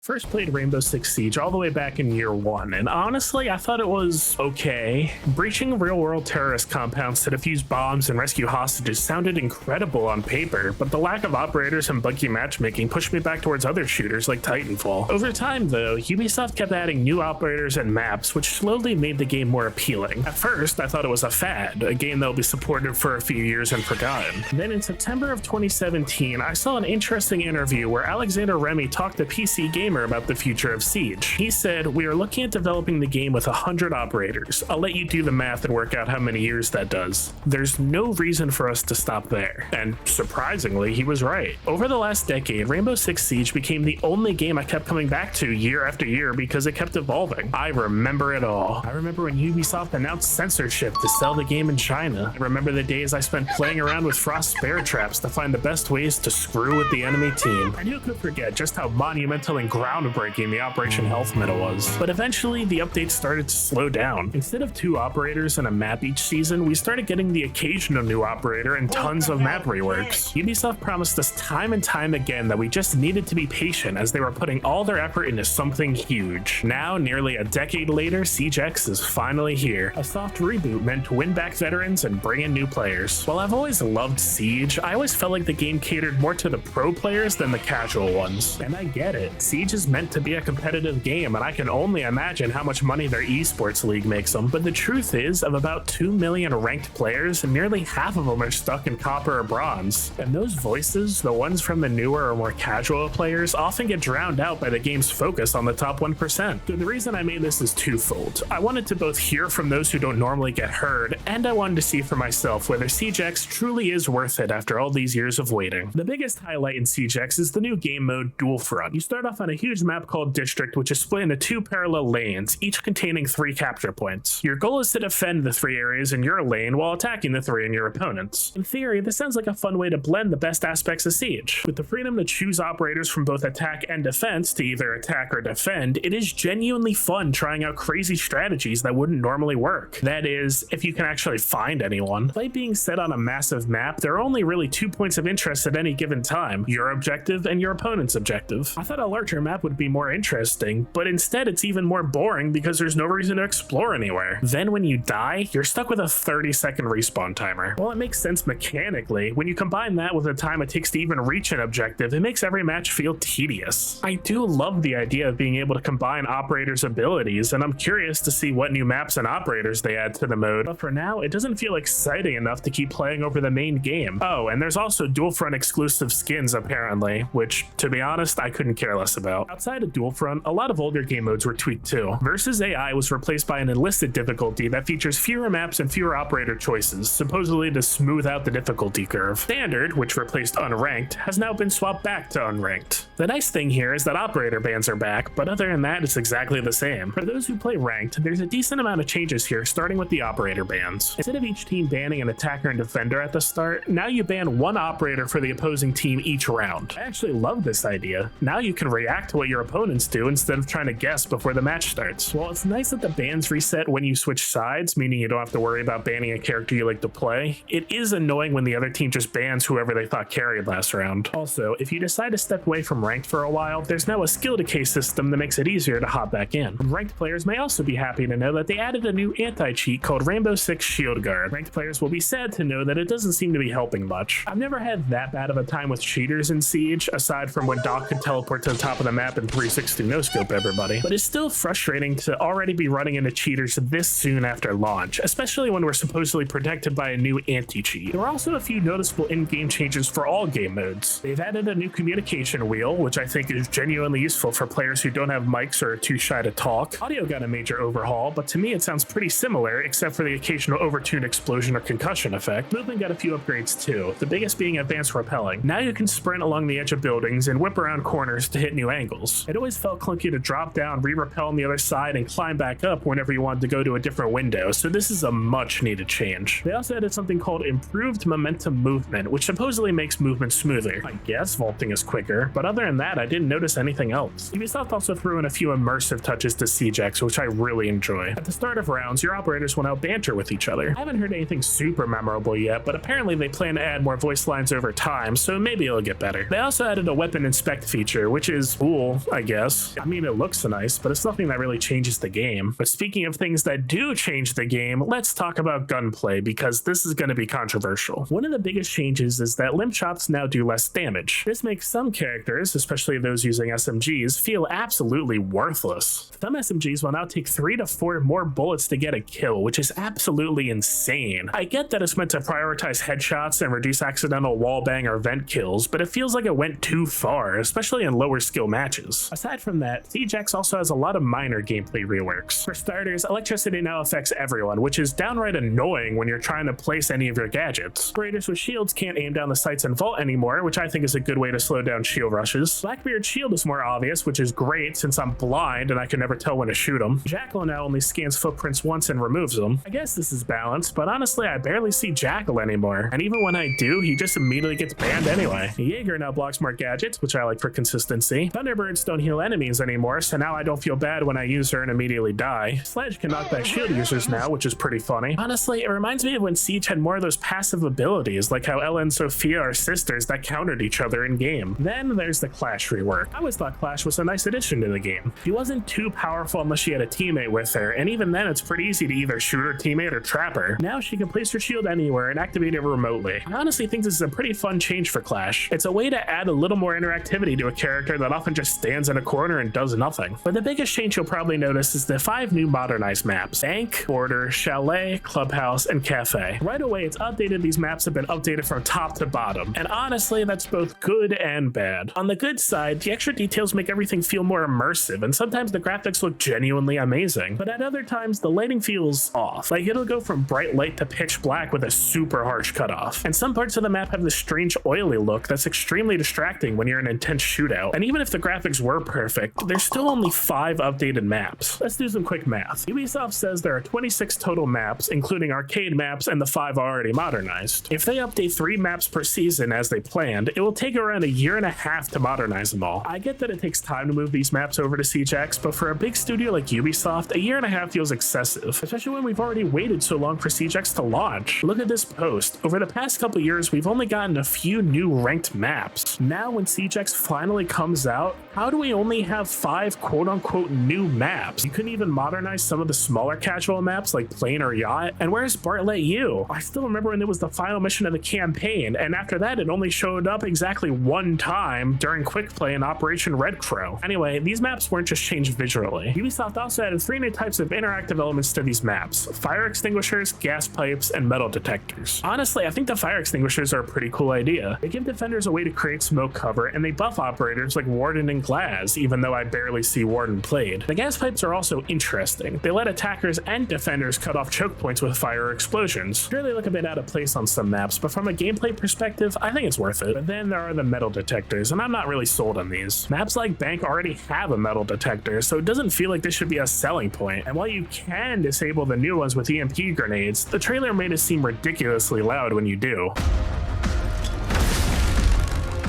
First played Rainbow Six Siege all the way back in year one, and honestly, I thought it was okay. Breaching real-world terrorist compounds to defuse bombs and rescue hostages sounded incredible on paper, but the lack of operators and buggy matchmaking pushed me back towards other shooters like Titanfall. Over time, though, Ubisoft kept adding new operators and maps, which slowly made the game more appealing. At first, I thought it was a fad, a game that will be supported for a few years and forgotten. Then in September of 2017, I saw an interesting interview where Alexander Remy talked to PC Gamer about the future of Siege. He said, "We are looking at developing the game with 100 operators. I'll let you do the math and work out how many years that does. There's no reason for us to stop there." And surprisingly, he was right. Over the last decade, Rainbow Six Siege became the only game I kept coming back to year after year because it kept evolving. I remember it all. I remember when Ubisoft announced censorship to sell the game in China. I remember the days I spent playing around with Frost bear traps to find the best ways to screw with the enemy team. And who could forget just how monumental and groundbreaking the Operation Health meta was. But eventually, the updates started to slow down. Instead of 2 operators and a map each season, we started getting the occasional new operator and tons of map reworks. Ubisoft promised us time and time again that we just needed to be patient as they were putting all their effort into something huge. Now, nearly a decade later, Siege X is finally here. A soft reboot meant to win back veterans and bring in new players. While I've always loved Siege, I always felt like the game catered more to the pro players than the casual ones. And I get it. Siege is meant to be a competitive game, and I can only imagine how much money their esports league makes them. But the truth is, of about 2 million ranked players, nearly half of them are stuck in copper or bronze. And those voices, the ones from the newer or more casual players, often get drowned out by the game's focus on the top 1%. So the reason I made this is twofold. I wanted to both hear from those who don't normally get heard, and I wanted to see for myself whether Siege X truly is worth it after all these years of waiting. The biggest highlight in Siege X is the new game mode, Dual Front. You start off on a huge map called District, which is split into 2 parallel lanes, each containing 3 capture points. Your goal is to defend the 3 areas in your lane while attacking the 3 in your opponent's. In theory, this sounds like a fun way to blend the best aspects of Siege. With the freedom to choose operators from both attack and defense to either attack or defend, it is genuinely fun trying out crazy strategies that wouldn't normally work. That is, if you can actually find anyone. Despite being set on a massive map, there are only really 2 points of interest at any given time, your objective and your opponent's objective. I thought a larger map would be more interesting, but instead it's even more boring because there's no reason to explore anywhere. Then when you die, you're stuck with a 30-second respawn timer. While it makes sense mechanically, when you combine that with the time it takes to even reach an objective, it makes every match feel tedious. I do love the idea of being able to combine operators' abilities, and I'm curious to see what new maps and operators they add to the mode, but for now, it doesn't feel exciting enough to keep playing over the main game. Oh, and there's also Dual Front exclusive skins apparently, which, to be honest, I couldn't care less about. Outside of Dual Front, a lot of older game modes were tweaked too. Versus AI was replaced by an enlisted difficulty that features fewer maps and fewer operator choices, supposedly to smooth out the difficulty curve. Standard, which replaced unranked, has now been swapped back to unranked. The nice thing here is that operator bans are back, but other than that, it's exactly the same. For those who play ranked, there's a decent amount of changes here, starting with the operator bans. Instead of each team banning an attacker and defender at the start, now you ban 1 operator for the opposing team each round. I actually love this idea. Now you can react to what your opponents do instead of trying to guess before the match starts. While it's nice that the bans reset when you switch sides, meaning you don't have to worry about banning a character you like to play, it is annoying when the other team just bans whoever they thought carried last round. Also, if you decide to step away from ranked for a while, there's now a skill decay system that makes it easier to hop back in. Ranked players may also be happy to know that they added a new anti-cheat called Rainbow Six Shield Guard. Ranked players will be sad to know that it doesn't seem to be helping much. I've never had that bad of a time with cheaters in Siege, aside from when Doc could teleport to the top of the map and 360 no-scope everybody, but it's still frustrating to already be running into cheaters this soon after launch, especially when we're supposedly protected by a new anti-cheat. There are also a few noticeable in-game changes for all game modes. They've added a new communication wheel, which I think is genuinely useful for players who don't have mics or are too shy to talk. Audio got a major overhaul, but to me it sounds pretty similar, except for the occasional overtuned explosion or concussion effect. Movement got a few upgrades too, the biggest being advanced rappelling. Now you can sprint along the edge of buildings and whip around corners to hit new angles. It always felt clunky to drop down, re-rappel on the other side, and climb back up whenever you wanted to go to a different window, so this is a much needed change. They also added something called improved momentum movement, which supposedly makes movement smoother. I guess vaulting is quicker, but other than that, I didn't notice anything else. Ubisoft also threw in a few immersive touches to Siege X, which I really enjoy. At the start of rounds, your operators will now banter with each other. I haven't heard anything super memorable yet, but apparently they plan to add more voice lines over time, so maybe it'll get better. They also added a weapon inspect feature, which is cool, I guess. I mean, it looks nice, but it's nothing that really changes the game. But speaking of things that do change the game, let's talk about gunplay, because this is going to be controversial. One of the biggest changes is that limb shots now do less damage. This makes some characters, especially those using SMGs, feel absolutely worthless. Some SMGs will now take 3 to 4 more bullets to get a kill, which is absolutely insane. I get that it's meant to prioritize headshots and reduce accidental wallbang or vent kills, but it feels like it went too far, especially in lower skill matches. Aside from that, Siege X also has a lot of minor gameplay reworks. For starters, electricity now affects everyone, which is downright annoying when you're trying to place any of your gadgets. Operators with shields can't aim down the sights and vault anymore, which I think is a good way to slow down shield rushes. Blackbeard's shield is more obvious, which is great since I'm blind and I can never tell when to shoot him. Jackal now only scans footprints once and removes them. I guess this is balanced, but honestly I barely see Jackal anymore, and even when I do, he just immediately gets banned anyway. Jaeger now blocks more gadgets, which I like for consistency. Thunderbirds don't heal enemies anymore, so now I don't feel bad when I use her and immediately die. Sledge can knock back shield users now, which is pretty funny. Honestly, it reminds me of when Siege had more of those passive abilities, like how Ella and Sophia are sisters that countered each other in game. Then there's the Clash rework. I always thought Clash was a nice addition to the game. She wasn't too powerful unless she had a teammate with her, and even then it's pretty easy to either shoot her teammate or trap her. Now she can place her shield anywhere and activate it remotely. I honestly think this is a pretty fun change for Clash. It's a way to add a little more interactivity to a character that often just stands in a corner and does nothing. But the biggest change you'll probably notice is the 5 new modernized maps: Bank, Border, Chalet, Clubhouse, and Cafe. Right away, it's updated. These maps have been updated from top to bottom, and honestly, that's both good and bad. On the good side, the extra details make everything feel more immersive, and sometimes the graphics look genuinely amazing. But at other times, the lighting feels off. Like, it'll go from bright light to pitch black with a super harsh cutoff. And some parts of the map have this strange oily look that's extremely distracting when you're in an intense shootout. And even if the graphics were perfect, there's still only 5 updated maps. Let's do some quick math. Ubisoft says there are 26 total maps, including arcade maps and the 5 already modernized. If they update 3 maps per season as they planned, it will take around a year and a half to modernize them all. I get that it takes time to move these maps over to Siege X, but for a big studio like Ubisoft, a year and a half feels excessive, especially when we've already waited so long for Siege X to launch. Look at this post. Over the past couple years, we've only gotten a few new ranked maps. Now when Siege X finally comes out, how do we only have 5 quote-unquote new maps? You couldn't even modernize some of the smaller casual maps like Plane or Yacht? And where's Bartlett U? I still remember when it was the final mission of the campaign, and after that it only showed up exactly 1 time during Quick Play in Operation Red Crow. Anyway, these maps weren't just changed visually. Ubisoft also added 3 new types of interactive elements to these maps: fire extinguishers, gas pipes, and metal detectors. Honestly, I think the fire extinguishers are a pretty cool idea. They give defenders a way to create smoke cover, and they buff operators like Warden and Glaz, even though I barely see Warden played. The gas pipes are also interesting. They let attackers and defenders cut off choke points with fire or explosions. Sure, they look a bit out of place on some maps, but from a gameplay perspective, I think it's worth it. But then there are the metal detectors, and I'm not really sold on these. Maps like Bank already have a metal detector, so it doesn't feel like this should be a selling point. And while you can disable the new ones with EMP grenades, the trailer made it seem ridiculously loud when you do.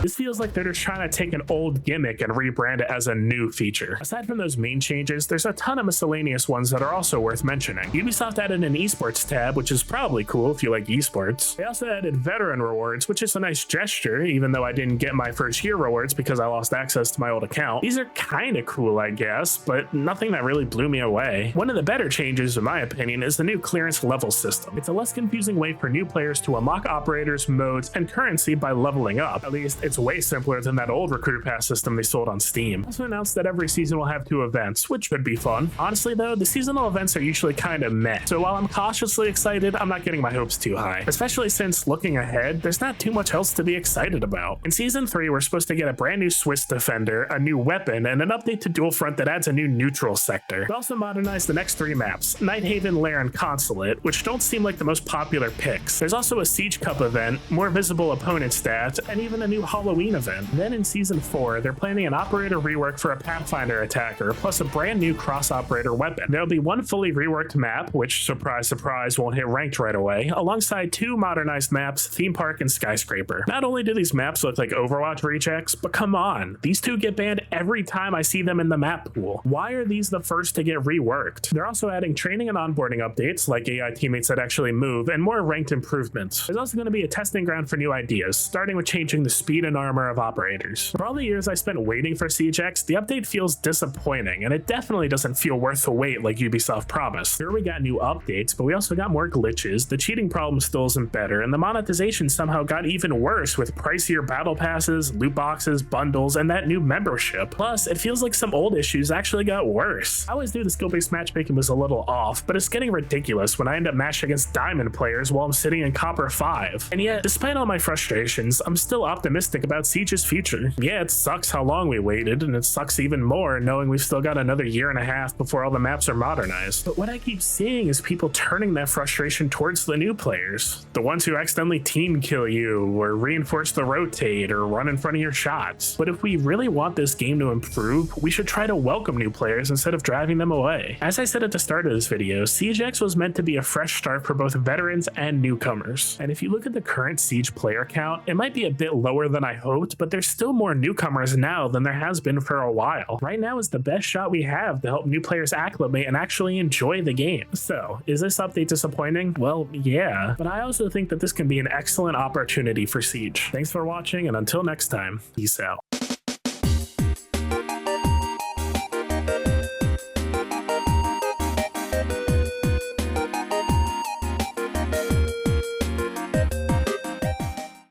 This feels like they're just trying to take an old gimmick and rebrand it as a new feature. Aside from those main changes, there's a ton of miscellaneous ones that are also worth mentioning. Ubisoft added an esports tab, which is probably cool if you like esports. They also added veteran rewards, which is a nice gesture, even though I didn't get my first year rewards because I lost access to my old account. These are kind of cool, I guess, but nothing that really blew me away. One of the better changes, in my opinion, is the new clearance level system. It's a less confusing way for new players to unlock operators, modes, and currency by leveling up. At least it's way simpler than that old recruit pass system they sold on Steam. Also announced that every season will have 2 events, which could be fun. Honestly though, the seasonal events are usually kind of meh, so while I'm cautiously excited, I'm not getting my hopes too high. Especially since, looking ahead, there's not too much else to be excited about. In Season 3, we're supposed to get a brand new Swiss Defender, a new weapon, and an update to Dual Front that adds a new neutral sector. We also modernized the next 3 maps, Nighthaven, Lair, and Consulate, which don't seem like the most popular picks. There's also a Siege Cup event, more visible opponent stats, and even a new Halloween event. Then in Season 4, they're planning an operator rework for a Pathfinder attacker, plus a brand new cross-operator weapon. There'll be 1 fully reworked map, which, surprise surprise, won't hit ranked right away, alongside 2 modernized maps, Theme Park and Skyscraper. Not only do these maps look like Overwatch rechecks, but come on, these 2 get banned every time I see them in the map pool. Why are these the first to get reworked? They're also adding training and onboarding updates, like AI teammates that actually move, and more ranked improvements. There's also going to be a testing ground for new ideas, starting with changing the speed and diamond armor of operators. For all the years I spent waiting for Siege X, the update feels disappointing, and it definitely doesn't feel worth the wait like Ubisoft promised. Sure, we got new updates, but we also got more glitches, the cheating problem still isn't better, and the monetization somehow got even worse with pricier battle passes, loot boxes, bundles, and that new membership. Plus, it feels like some old issues actually got worse. I always knew the skill-based matchmaking was a little off, but it's getting ridiculous when I end up matching against diamond players while I'm sitting in copper 5. And yet, despite all my frustrations, I'm still optimistic about Siege's future. Yeah, it sucks how long we waited, and it sucks even more knowing we've still got another year and a half before all the maps are modernized. But what I keep seeing is people turning that frustration towards the new players, the ones who accidentally team kill you, or reinforce the rotate, or run in front of your shots. But if we really want this game to improve, we should try to welcome new players instead of driving them away. As I said at the start of this video, Siege X was meant to be a fresh start for both veterans and newcomers. And if you look at the current Siege player count, it might be a bit lower than I hoped, but there's still more newcomers now than there has been for a while. Right now is the best shot we have to help new players acclimate and actually enjoy the game. So, is this update disappointing? Well, yeah, but I also think that this can be an excellent opportunity for Siege. Thanks for watching, and until next time, peace out.